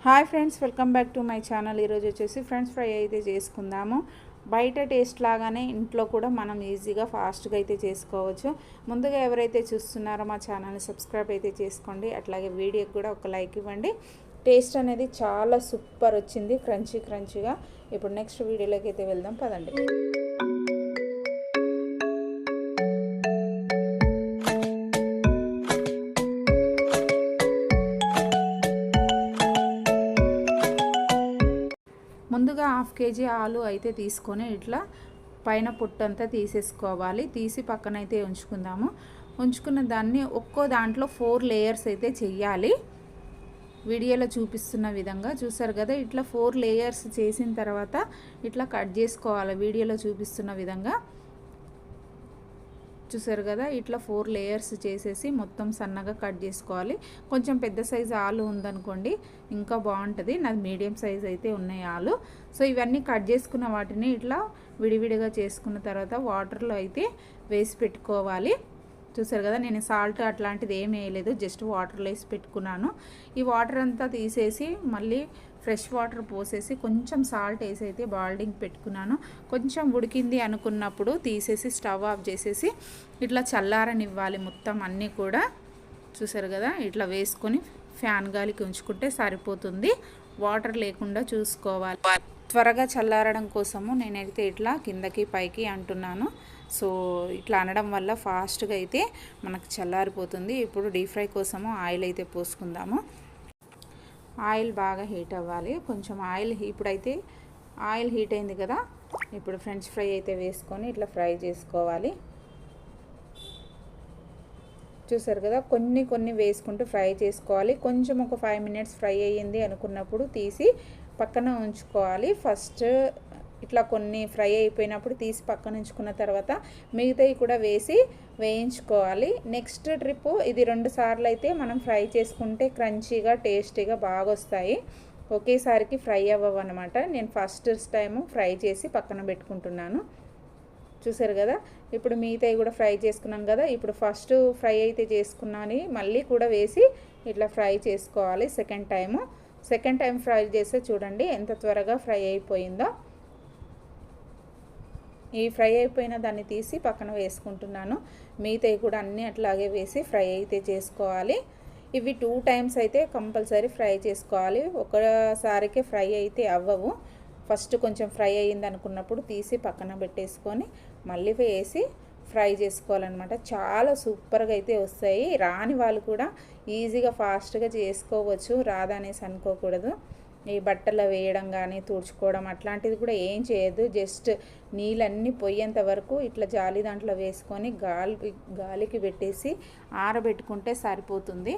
Hi friends, welcome back to my channel. ఈరోజు వచ్చేసి friends fry అయితే చేసుకుందాము. బయట టేస్ట్ లాగానే ఇంట్లో కూడా మనం ఈజీగా ఫాస్ట్గా అయితే చేసుకోవచ్చు. ముందుగా ఎవరైతే చూస్తున్నారో మా ఛానల్ని సబ్స్క్రైబ్ అయితే చేసుకోండి. అట్లాగే వీడియోకి కూడా ఒక లైక్ ఇవ్వండి. టేస్ట్ అనేది చాలా సూపర్ వచ్చింది, క్రంచీగా. ఇప్పుడు నెక్స్ట్ వీడియోలోకి అయితే వెళ్దాం, పదండి. ముందుగా 1/2 kg ఆలు అయితే తీసుకొని ఇట్లా పైన పొట్టంతా తీసేసుకోవాలి. తీసి పక్కనైతే ఉంచుకున్న దాన్ని ఒక్కో దాంట్లో 4 లేయర్స్ అయితే చెయ్యాలి. వీడియోలో చూపిస్తున్న విధంగా చూసారు కదా, ఇట్లా 4 లేయర్స్ చేసిన తర్వాత ఇట్లా కట్ చేసుకోవాలి. వీడియోలో చూపిస్తున్న విధంగా చూసారు కదా, ఇట్లా 4 లేయర్స్ చేసేసి మొత్తం సన్నగా కట్ చేసుకోవాలి. కొంచెం పెద్ద సైజు ఆలు ఉందనుకోండి ఇంకా బాగుంటుంది. నాది మీడియం సైజ్ అయితే ఉన్నాయి ఆలు. సో ఇవన్నీ కట్ చేసుకున్న వాటిని ఇట్లా విడివిడిగా చేసుకున్న తర్వాత వాటర్లో అయితే వేసి పెట్టుకోవాలి. చూసారు కదా, నేను సాల్ట్ అట్లాంటిది ఏమి వేయలేదు, జస్ట్ వాటర్లో వేసి పెట్టుకున్నాను. ఈ వాటర్ అంతా తీసేసి మళ్ళీ ఫ్రెష్ వాటర్ పోసేసి కొంచెం సాల్ట్ వేసి అయితే బాయిలింగ్ పెట్టుకున్నాను. కొంచెం ఉడికింది అనుకున్నప్పుడు తీసేసి స్టవ్ ఆఫ్ చేసేసి ఇట్లా చల్లారనివ్వాలి మొత్తం అన్నీ కూడా. చూసారు కదా, ఇట్లా వేసుకొని ఫ్యాన్ గాలికి ఉంచుకుంటే సరిపోతుంది. వాటర్ లేకుండా చూసుకోవాలి. త్వరగా చల్లారడం కోసము నేనైతే ఇట్లా కిందకి పైకి అంటున్నాను. సో ఇట్లా అనడం వల్ల ఫాస్ట్గా అయితే మనకు చల్లారిపోతుంది. ఇప్పుడు డీప్ ఫ్రై కోసము ఆయిల్ అయితే పోసుకుందాము. ఆయిల్ బాగా హీట్ అవ్వాలి. కొంచెం ఆయిల్ ఇప్పుడైతే ఆయిల్ హీట్ అయింది కదా, ఇప్పుడు ఫ్రెంచ్ ఫ్రై అయితే వేసుకొని ఇట్లా ఫ్రై చేసుకోవాలి. చూసారు కదా, కొన్ని వేసుకుంటూ ఫ్రై చేసుకోవాలి. కొంచెం ఒక 5 minutes ఫ్రై అయ్యింది అనుకున్నప్పుడు తీసి పక్కన ఉంచుకోవాలి. ఫస్ట్ ఇట్లా కొన్ని ఫ్రై అయిపోయినప్పుడు తీసి పక్కన ఉంచుకున్న తర్వాత మిగతాయి కూడా వేసి వేయించుకోవాలి. నెక్స్ట్ ట్రిప్ ఇది 2 సార్లు అయితే మనం ఫ్రై చేసుకుంటే క్రంచీగా టేస్టీగా బాగా వస్తాయి. ఒకేసారికి ఫ్రై అవ్వవు అనమాట. నేను ఫస్ట్ టైము ఫ్రై చేసి పక్కన పెట్టుకుంటున్నాను. చూసారు కదా, ఇప్పుడు మిగతాయి కూడా ఫ్రై చేసుకున్నాను కదా, ఇప్పుడు ఫస్ట్ ఫ్రై అయితే చేసుకున్నాను మళ్ళీ కూడా వేసి ఇట్లా ఫ్రై చేసుకోవాలి. సెకండ్ టైం ఫ్రై చేస్తే చూడండి ఎంత త్వరగా ఫ్రై అయిపోయిందో. ఈ ఫ్రై అయిపోయిన దాన్ని తీసి పక్కన వేసుకుంటున్నాను. మిగతాయి కూడా అన్నీ అట్లాగే వేసి ఫ్రై అయితే చేసుకోవాలి. ఇవి 2 times అయితే కంపల్సరీ ఫ్రై చేసుకోవాలి. ఒకసారికే ఫ్రై అయితే అవ్వవు. ఫస్ట్ కొంచెం ఫ్రై అయ్యింది అనుకున్నప్పుడు తీసి పక్కన పెట్టేసుకొని మళ్ళీ వేసి ఫ్రై చేసుకోవాలన్నమాట. చాలా సూపర్గా అయితే వస్తాయి. రాని వాళ్ళు కూడా ఈజీగా ఫాస్ట్గా చేసుకోవచ్చు. రాదనేసి అనుకోకూడదు. ఈ బట్టలు వేయడం కానీ తుడుచుకోవడం అట్లాంటిది కూడా ఏం చేయొద్దు. జస్ట్ నీళ్ళన్నీ పొయ్యేంత వరకు ఇట్లా జాలి దాంట్లో వేసుకొని గాలికి పెట్టేసి ఆరబెట్టుకుంటే సరిపోతుంది.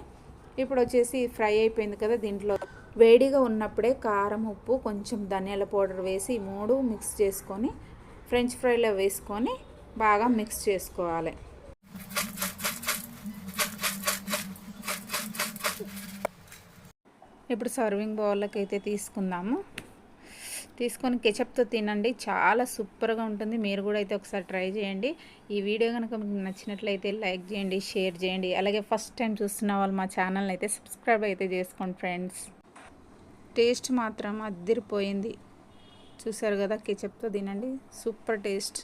ఇప్పుడు వచ్చేసి ఫ్రై అయిపోయింది కదా, దీంట్లో వేడిగా ఉన్నప్పుడే కారం, ఉప్పు, కొంచెం ధనియాల పౌడర్ వేసి 3 మిక్స్ చేసుకొని ఫ్రెంచ్ ఫ్రైలో వేసుకొని బాగా మిక్స్ చేసుకోవాలి. ఇప్పుడు సర్వింగ్ బౌల్లోకి అయితే తీసుకొని కెచప్తో తినండి, చాలా సూపర్గా ఉంటుంది. మీరు కూడా అయితే ఒకసారి ట్రై చేయండి. ఈ వీడియో కనుక మీకు నచ్చినట్లయితే లైక్ చేయండి, షేర్ చేయండి. అలాగే ఫస్ట్ టైం చూస్తున్న వాళ్ళు మా ఛానల్ని అయితే సబ్స్క్రైబ్ అయితే చేసుకోండి ఫ్రెండ్స్. టేస్ట్ మాత్రం అదిరిపోయింది. చూసారు కదా, కెచప్తో తినండి, సూపర్ టేస్ట్.